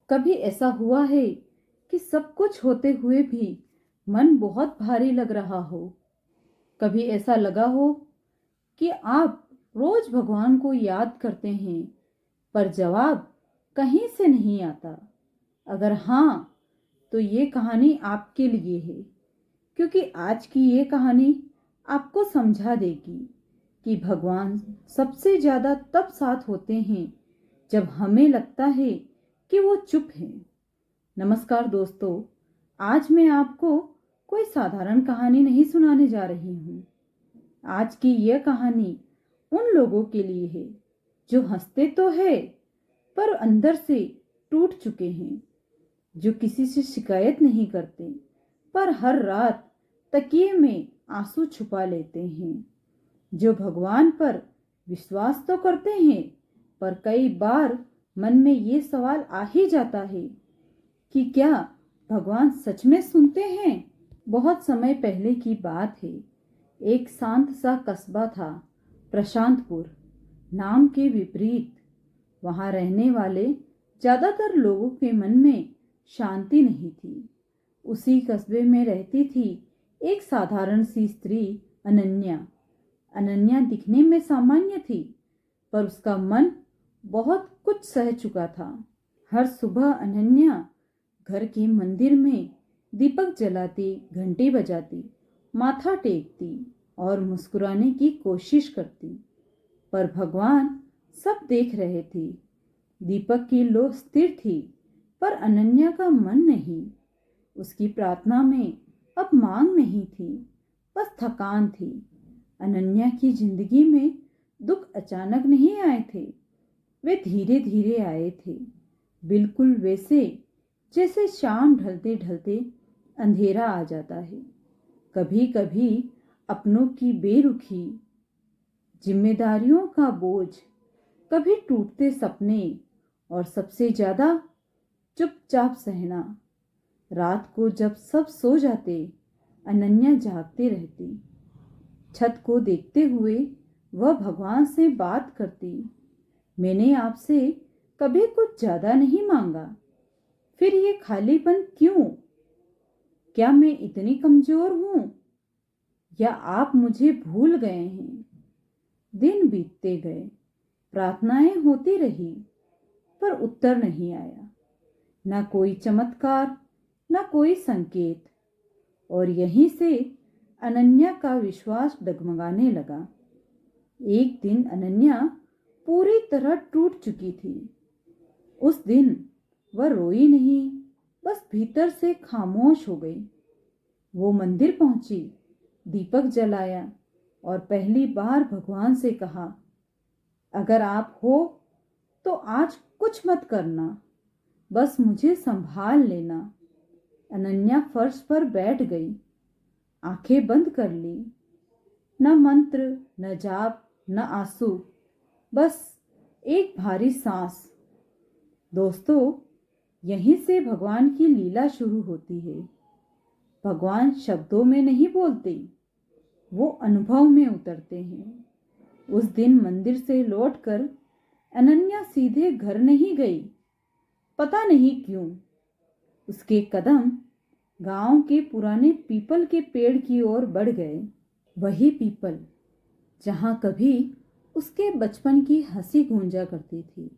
कभी ऐसा हुआ है कि सब कुछ होते हुए भी मन बहुत भारी लग रहा हो? कभी ऐसा लगा हो कि आप रोज भगवान को याद करते हैं पर जवाब कहीं से नहीं आता? अगर हाँ, तो ये कहानी आपके लिए है, क्योंकि आज की ये कहानी आपको समझा देगी कि भगवान सबसे ज्यादा तब साथ होते हैं जब हमें लगता है कि वो चुप हैं। नमस्कार दोस्तों, आज मैं आपको कोई साधारण कहानी नहीं सुनाने जा रही हूँ। आज की यह कहानी उन लोगों के लिए है जो हंसते तो है पर अंदर से टूट चुके हैं, जो किसी से शिकायत नहीं करते पर हर रात तकिए में आंसू छुपा लेते हैं, जो भगवान पर विश्वास तो करते हैं पर कई बार मन में ये सवाल आ ही जाता है कि क्या भगवान सच में सुनते हैं। बहुत समय पहले की बात है। एक शांत सा कस्बा था, प्रशांतपुर नाम के विपरीत। वहां रहने वाले ज्यादातर लोगों के मन में शांति नहीं थी। उसी कस्बे में रहती थी एक साधारण सी स्त्री, अनन्या। अनन्या दिखने में सामान्य थी पर उसका मन बहुत कुछ सह चुका था। हर सुबह अनन्या घर के मंदिर में दीपक जलाती, घंटी बजाती, माथा टेकती और मुस्कुराने की कोशिश करती, पर भगवान सब देख रहे थे। दीपक की लौ स्थिर थी पर अनन्या का मन नहीं। उसकी प्रार्थना में अब मांग नहीं थी, बस थकान थी। अनन्या की जिंदगी में दुख अचानक नहीं आए थे, वे धीरे धीरे आए थे, बिल्कुल वैसे जैसे शाम ढलते ढलते अंधेरा आ जाता है। कभी कभी अपनों की बेरुखी, जिम्मेदारियों का बोझ, कभी टूटते सपने और सबसे ज्यादा चुपचाप सहना। रात को जब सब सो जाते, अनन्या जागते रहती। छत को देखते हुए वह भगवान से बात करती, मैंने आपसे कभी कुछ ज्यादा नहीं मांगा, फिर ये खालीपन क्यों? क्या मैं इतनी कमजोर हूं या आप मुझे भूल गए हैं? दिन बीतते गए, प्रार्थनाएं होती रही पर उत्तर नहीं आया। ना कोई चमत्कार, ना कोई संकेत। और यहीं से अनन्या का विश्वास डगमगाने लगा। एक दिन अनन्या पूरी तरह टूट चुकी थी। उस दिन वह रोई नहीं, बस भीतर से खामोश हो गई। वो मंदिर पहुंची, दीपक जलाया और पहली बार भगवान से कहा, अगर आप हो तो आज कुछ मत करना, बस मुझे संभाल लेना। अनन्या फर्श पर बैठ गई, आंखें बंद कर ली। न मंत्र, न जाप, न आंसू, बस एक भारी सांस। दोस्तों, यहीं से भगवान की लीला शुरू होती है। भगवान शब्दों में नहीं बोलते, वो अनुभव में उतरते हैं। उस दिन मंदिर से लौटकर अनन्या सीधे घर नहीं गई। पता नहीं क्यों उसके कदम गांव के पुराने पीपल के पेड़ की ओर बढ़ गए। वही पीपल जहां कभी उसके बचपन की हंसी गूंजा करती थी।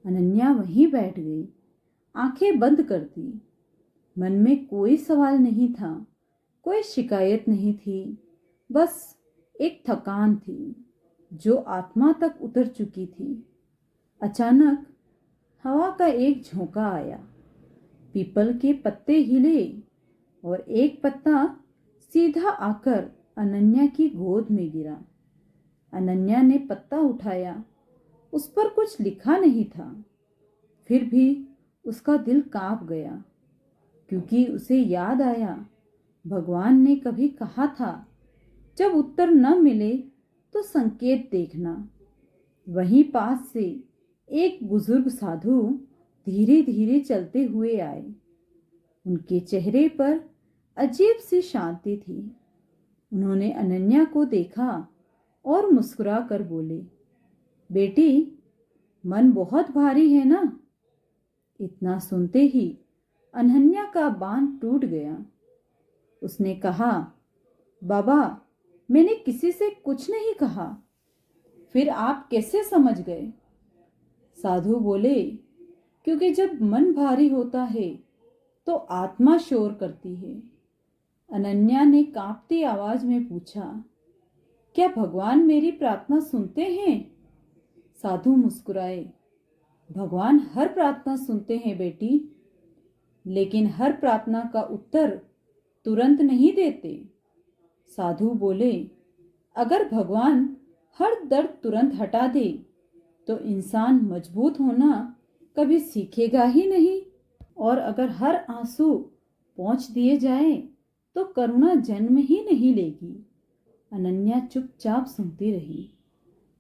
अनन्या वहीं बैठ गई, आंखें बंद कर दी। मन में कोई सवाल नहीं था, कोई शिकायत नहीं थी, बस एक थकान थी जो आत्मा तक उतर चुकी थी। अचानक हवा का एक झोंका आया, पीपल के पत्ते हिले और एक पत्ता सीधा आकर अनन्या की गोद में गिरा। अनन्या ने पत्ता उठाया, उस पर कुछ लिखा नहीं था, फिर भी उसका दिल कांप गया, क्योंकि उसे याद आया भगवान ने कभी कहा था, जब उत्तर न मिले तो संकेत देखना। वहीं पास से एक बुजुर्ग साधु धीरे धीरे चलते हुए आए। उनके चेहरे पर अजीब सी शांति थी। उन्होंने अनन्या को देखा और मुस्कुरा कर बोले, बेटी, मन बहुत भारी है ना? इतना सुनते ही अनन्या का बांध टूट गया। उसने कहा, बाबा, मैंने किसी से कुछ नहीं कहा। फिर आप कैसे समझ गए? साधु बोले, क्योंकि जब मन भारी होता है तो आत्मा शोर करती है। अनन्या ने कांपती आवाज में पूछा, क्या भगवान मेरी प्रार्थना सुनते हैं? साधु मुस्कुराए, भगवान हर प्रार्थना सुनते हैं बेटी, लेकिन हर प्रार्थना का उत्तर तुरंत नहीं देते। साधु बोले, अगर भगवान हर दर्द तुरंत हटा दे तो इंसान मजबूत होना कभी सीखेगा ही नहीं, और अगर हर आंसू पोंछ दिए जाए तो करुणा जन्म ही नहीं लेगी। अनन्या चुपचाप सुनती रही।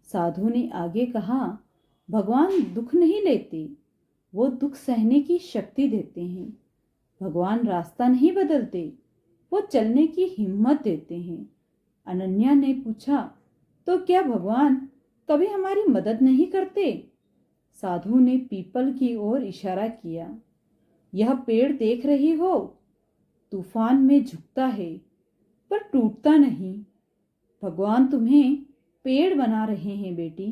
साधु ने आगे कहा, भगवान दुख नहीं लेते, वो दुख सहने की शक्ति देते हैं। भगवान रास्ता नहीं बदलते, वो चलने की हिम्मत देते हैं। अनन्या ने पूछा, तो क्या भगवान कभी हमारी मदद नहीं करते? साधु ने पीपल की ओर इशारा किया। यह पेड़ देख रही हो, तूफान में झुकता है पर टूटता नहीं। भगवान तुम्हें पेड़ बना रहे हैं बेटी,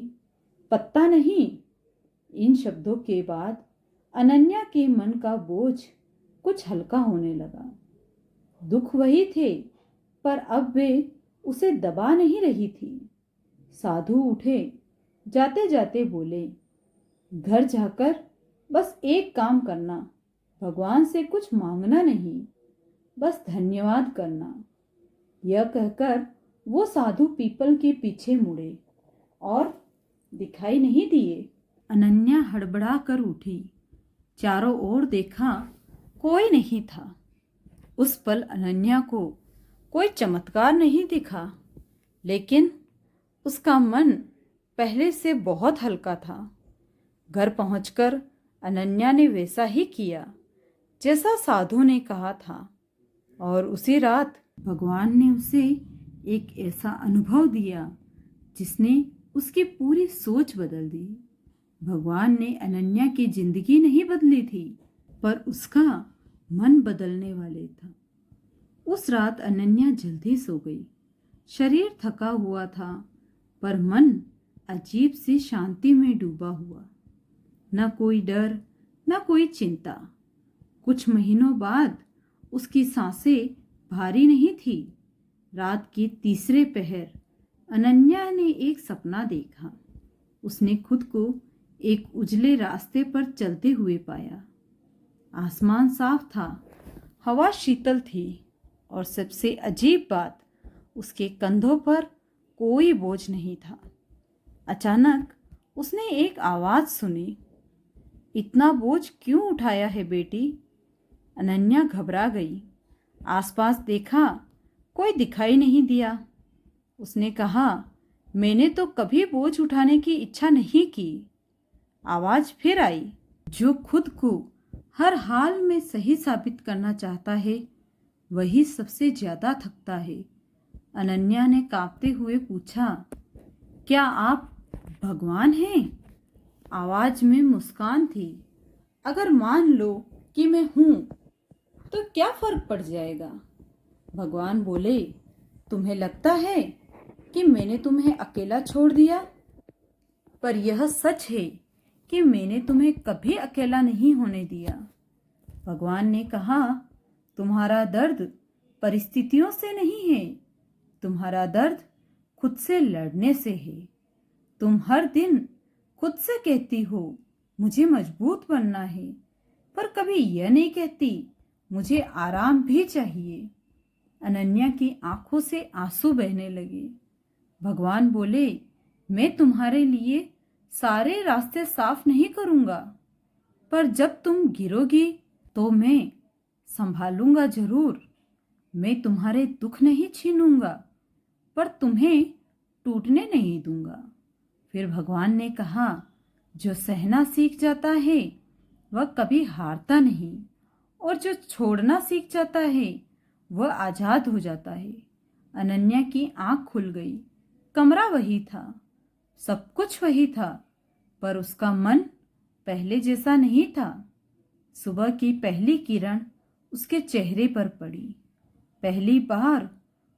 पत्ता नहीं। इन शब्दों के बाद अनन्या के मन का बोझ कुछ हल्का होने लगा। दुख वही थे, पर अब वे उसे दबा नहीं रही थी। साधु उठे, जाते जाते बोले, घर जाकर बस एक काम करना, भगवान से कुछ मांगना नहीं, बस धन्यवाद करना। यह कहकर वो साधु पीपल के पीछे मुड़े और दिखाई नहीं दिए। अनन्या हड़बड़ा कर उठी, चारों ओर देखा, कोई नहीं था। उस पल अनन्या को कोई चमत्कार नहीं दिखा, लेकिन उसका मन पहले से बहुत हल्का था। घर पहुंचकर अनन्या ने वैसा ही किया जैसा साधु ने कहा था, और उसी रात भगवान ने उसे एक ऐसा अनुभव दिया जिसने उसकी पूरी सोच बदल दी। भगवान ने अनन्या की जिंदगी नहीं बदली थी, पर उसका मन बदलने वाले था। उस रात अनन्या जल्दी सो गई। शरीर थका हुआ था, पर मन अजीब सी शांति में डूबा हुआ। न कोई डर, न कोई चिंता। कुछ महीनों बाद उसकी सांसें भारी नहीं थी। रात के तीसरे पहर अनन्या ने एक सपना देखा। उसने खुद को एक उजले रास्ते पर चलते हुए पाया। आसमान साफ था, हवा शीतल थी, और सबसे अजीब बात, उसके कंधों पर कोई बोझ नहीं था। अचानक उसने एक आवाज सुनी, इतना बोझ क्यों उठाया है बेटी? अनन्या घबरा गई। आसपास देखा, कोई दिखाई नहीं दिया। उसने कहा, मैंने तो कभी बोझ उठाने की इच्छा नहीं की। आवाज फिर आई, जो खुद को हर हाल में सही साबित करना चाहता है वही सबसे ज्यादा थकता है। अनन्या ने कांपते हुए पूछा, क्या आप भगवान हैं? आवाज में मुस्कान थी। अगर मान लो कि मैं हूं तो क्या फर्क पड़ जाएगा? भगवान बोले, तुम्हें लगता है कि मैंने तुम्हें अकेला छोड़ दिया, पर यह सच है कि मैंने तुम्हें कभी अकेला नहीं होने दिया। भगवान ने कहा, तुम्हारा दर्द परिस्थितियों से नहीं है, तुम्हारा दर्द खुद से लड़ने से है। तुम हर दिन खुद से कहती हो मुझे मजबूत बनना है, पर कभी यह नहीं कहती मुझे आराम भी चाहिए। अनन्या की आंखों से आंसू बहने लगे। भगवान बोले, मैं तुम्हारे लिए सारे रास्ते साफ नहीं करूंगा, पर जब तुम गिरोगी तो मैं संभालूंगा जरूर। मैं तुम्हारे दुख नहीं छीनूंगा, पर तुम्हें टूटने नहीं दूंगा। फिर भगवान ने कहा, जो सहना सीख जाता है वह कभी हारता नहीं, और जो छोड़ना सीख जाता है वह आजाद हो जाता है। अनन्या की आंख खुल गई। कमरा वही था, सब कुछ वही था, पर उसका मन पहले जैसा नहीं था। सुबह की पहली किरण उसके चेहरे पर पड़ी। पहली बार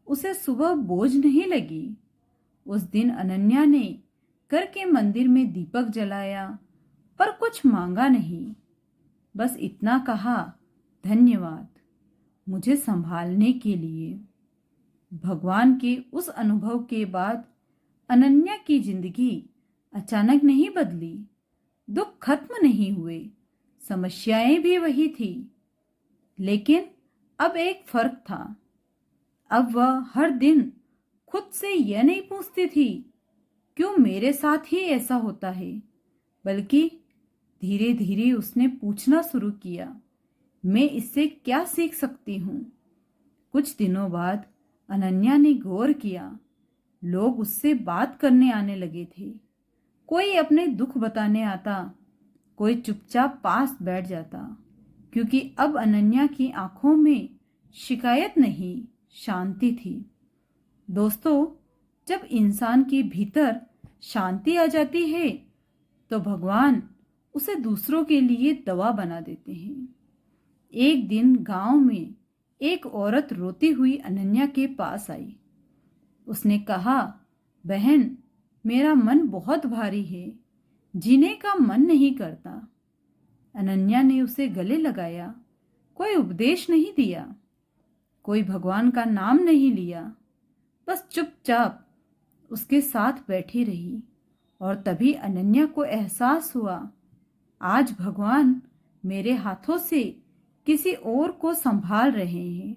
उसे सुबह बोझ नहीं लगी। उस दिन अनन्या ने घर के मंदिर में दीपक जलाया, पर कुछ मांगा नहीं। बस इतना कहा, धन्यवाद मुझे संभालने के लिए। भगवान के उस अनुभव के बाद अनन्या की जिंदगी अचानक नहीं बदली। दुख खत्म नहीं हुए, समस्याएं भी वही थी, लेकिन अब एक फर्क था। अब वह हर दिन खुद से यह नहीं पूछती थी क्यों मेरे साथ ही ऐसा होता है, बल्कि धीरे धीरे उसने पूछना शुरू किया, मैं इससे क्या सीख सकती हूँ। कुछ दिनों बाद अनन्या ने गौर किया, लोग उससे बात करने आने लगे थे। कोई अपने दुख बताने आता, कोई चुपचाप पास बैठ जाता, क्योंकि अब अनन्या की आंखों में शिकायत नहीं, शांति थी। दोस्तों, जब इंसान के भीतर शांति आ जाती है तो भगवान उसे दूसरों के लिए दवा बना देते हैं। एक दिन गांव में एक औरत रोती हुई अनन्या के पास आई। उसने कहा, बहन, मेरा मन बहुत भारी है, जीने का मन नहीं करता। अनन्या ने उसे गले लगाया, कोई उपदेश नहीं दिया, कोई भगवान का नाम नहीं लिया, बस चुपचाप उसके साथ बैठी रही। और तभी अनन्या को एहसास हुआ, आज भगवान मेरे हाथों से किसी और को संभाल रहे हैं।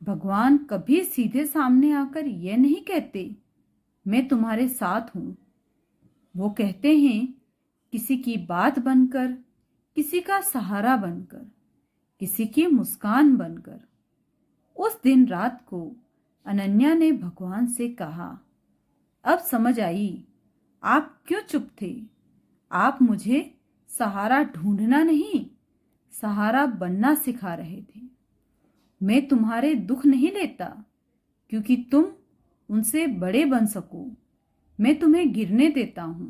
भगवान कभी सीधे सामने आकर यह नहीं कहते, मैं तुम्हारे साथ हूं। वो कहते हैं, किसी की बात बनकर, किसी का सहारा बनकर, किसी की मुस्कान बनकर। उस दिन रात को अनन्या ने भगवान से कहा, अब समझ आई आप क्यों चुप थे। आप मुझे सहारा ढूंढना नहीं, सहारा बनना सिखा रहे थे। मैं तुम्हारे दुख नहीं लेता क्योंकि तुम उनसे बड़े बन सको। मैं तुम्हें गिरने देता हूं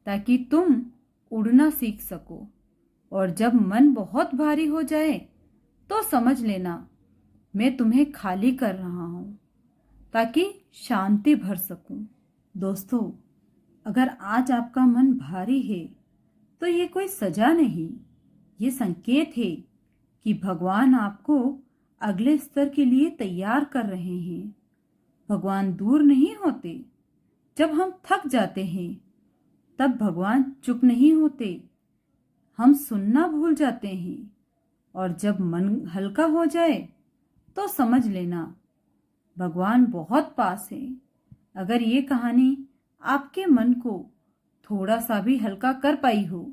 ताकि तुम उड़ना सीख सको। और जब मन बहुत भारी हो जाए तो समझ लेना, मैं तुम्हें खाली कर रहा हूं ताकि शांति भर सकूं। दोस्तों, अगर आज आपका मन भारी है तो ये कोई सजा नहीं, ये संकेत है कि भगवान आपको अगले स्तर के लिए तैयार कर रहे हैं। भगवान दूर नहीं होते। जब हम थक जाते हैं तब भगवान चुप नहीं होते, हम सुनना भूल जाते हैं। और जब मन हल्का हो जाए तो समझ लेना, भगवान बहुत पास है। अगर ये कहानी आपके मन को थोड़ा सा भी हल्का कर पाई हो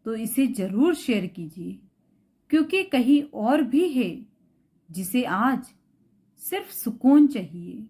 तो इसे जरूर शेयर कीजिए, क्योंकि कहीं और भी है जिसे आज सिर्फ सुकून चाहिए।